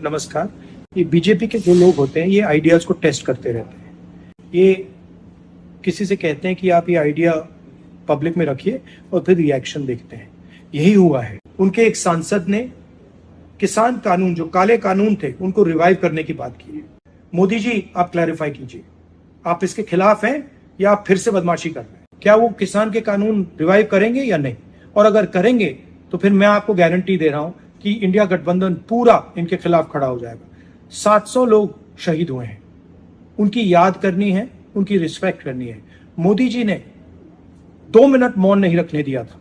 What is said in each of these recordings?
नमस्कार। ये बीजेपी के जो लोग होते हैं ये आइडियाज को टेस्ट करते रहते हैं। ये किसी से कहते हैं कि आप ये आइडिया पब्लिक में रखिए और फिर रिएक्शन देखते हैं। यही हुआ है। उनके एक सांसद ने किसान कानून, जो काले कानून थे, उनको रिवाइव करने की बात की है। मोदी जी, आप क्लैरिफाई कीजिए, आप इसके खिलाफ हैं या आप फिर से बदमाशी कर रहे हैं? क्या वो किसान के कानून रिवाइव करेंगे या नहीं? और अगर करेंगे तो फिर मैं आपको गारंटी दे रहा हूं कि इंडिया गठबंधन पूरा इनके खिलाफ खड़ा हो जाएगा। 700 लोग शहीद हुए हैं, उनकी याद करनी है, उनकी रिस्पेक्ट करनी है। मोदी जी ने 2 मिनट मौन नहीं रखने दिया था,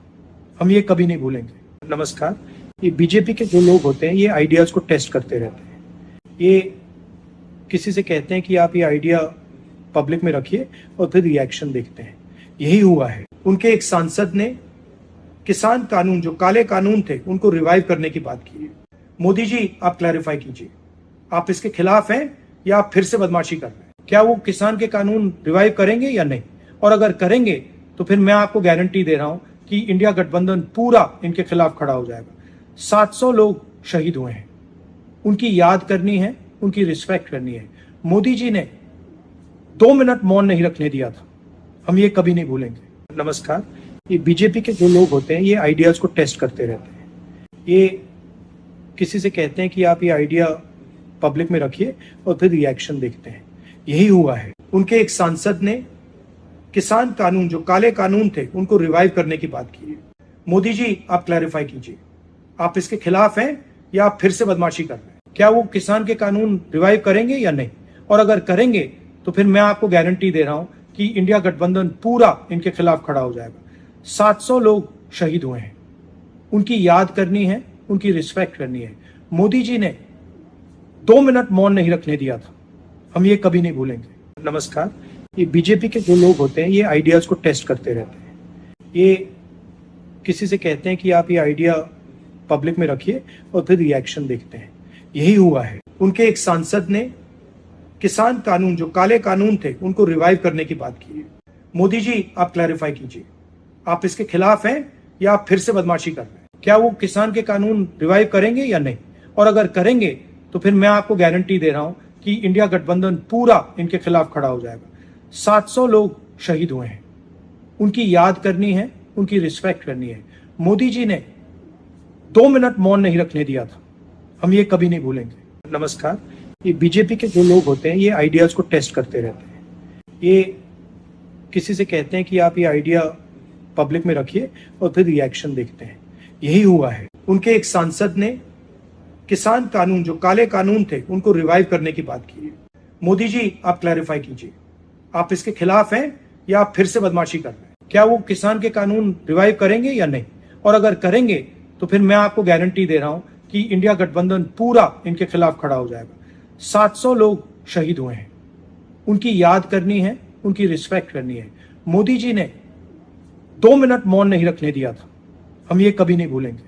हम ये कभी नहीं भूलेंगे। नमस्कार। ये बीजेपी के जो लोग होते हैं ये आइडियाज को टेस्ट करते रहते हैं। ये किसी से कहते हैं कि आप ये आइडिया पब्लिक में रखिए और फिर रिएक्शन देखते हैं। यही हुआ है। उनके एक सांसद ने किसान कानून, जो काले कानून थे, उनको रिवाइव करने की बात की है। मोदी जी, आप क्लैरिफाई कीजिए, आप इसके खिलाफ हैं या आप फिर से बदमाशी कर रहे हैं? क्या वो किसान के कानून रिवाइव करेंगे या नहीं? और अगर करेंगे तो फिर मैं आपको गारंटी दे रहा हूं कि इंडिया गठबंधन पूरा इनके खिलाफ खड़ा हो जाएगा। 700 लोग शहीद हुए हैं, उनकी याद करनी है, उनकी रिस्पेक्ट करनी है। मोदी जी ने 2 मिनट मौन नहीं रखने दिया था, हम ये कभी नहीं भूलेंगे। नमस्कार। ये बीजेपी के जो लोग होते हैं ये आइडियाज को टेस्ट करते रहते हैं। ये किसी से कहते हैं कि आप ये आइडिया पब्लिक में रखिए और फिर रिएक्शन देखते हैं। यही हुआ है। उनके एक सांसद ने किसान कानून, जो काले कानून थे, उनको रिवाइव करने की बात की है। मोदी जी, आप क्लैरिफाई कीजिए, आप इसके खिलाफ हैं या आप फिर से बदमाशी कर रहे हैं? क्या वो किसान के कानून रिवाइव करेंगे या नहीं? और अगर करेंगे तो फिर मैं आपको गारंटी दे रहा हूं कि इंडिया गठबंधन पूरा इनके खिलाफ खड़ा हो जाएगा। 700 लोग शहीद हुए हैं, उनकी याद करनी है, उनकी रिस्पेक्ट करनी है। मोदी जी ने 2 मिनट मौन नहीं रखने दिया था, हम ये कभी नहीं भूलेंगे। नमस्कार। ये बीजेपी के जो लोग होते हैं ये आइडियाज को टेस्ट करते रहते हैं। ये किसी से कहते हैं कि आप ये आइडिया पब्लिक में रखिए और फिर रिएक्शन देखते हैं। यही हुआ है। उनके एक सांसद ने किसान कानून, जो काले कानून थे, उनको रिवाइव करने की बात की है। मोदी जी, आप क्लैरिफाई कीजिए, आप इसके खिलाफ हैं या आप फिर से बदमाशी कर रहे हैं? क्या वो किसान के कानून रिवाइव करेंगे या नहीं? और अगर करेंगे तो फिर मैं आपको गारंटी दे रहा हूं कि इंडिया गठबंधन पूरा इनके खिलाफ खड़ा हो जाएगा। 700 लोग शहीद हुए हैं, उनकी याद करनी है, उनकी रिस्पेक्ट करनी है। मोदी जी ने 2 मिनट मौन नहीं रखने दिया था, हम ये कभी नहीं भूलेंगे। नमस्कार। ये बीजेपी के जो लोग होते हैं ये आइडियाज को टेस्ट करते रहते हैं। ये किसी से कहते हैं कि आप ये आइडिया पब्लिक में रखिए और फिर रिएक्शन देखते हैं। यही हुआ है। उनके एक सांसद ने किसान कानून, जो काले कानून थे, उनको रिवाइव करने की बात की है। मोदी जी, आप क्लैरिफाई कीजिए, आप इसके खिलाफ हैं या आप फिर से बदमाशी कर रहे हैं? क्या वो किसान के कानून रिवाइव करेंगे या नहीं? और अगर करेंगे तो फिर मैं आपको गारंटी दे रहा हूं कि इंडिया गठबंधन पूरा इनके खिलाफ खड़ा हो जाएगा। 700 लोग शहीद हुए हैं, उनकी याद करनी है, उनकी रिस्पेक्ट करनी है। मोदी जी ने 2 मिनट मौन नहीं रखने दिया था, हम ये कभी नहीं भूलेंगे।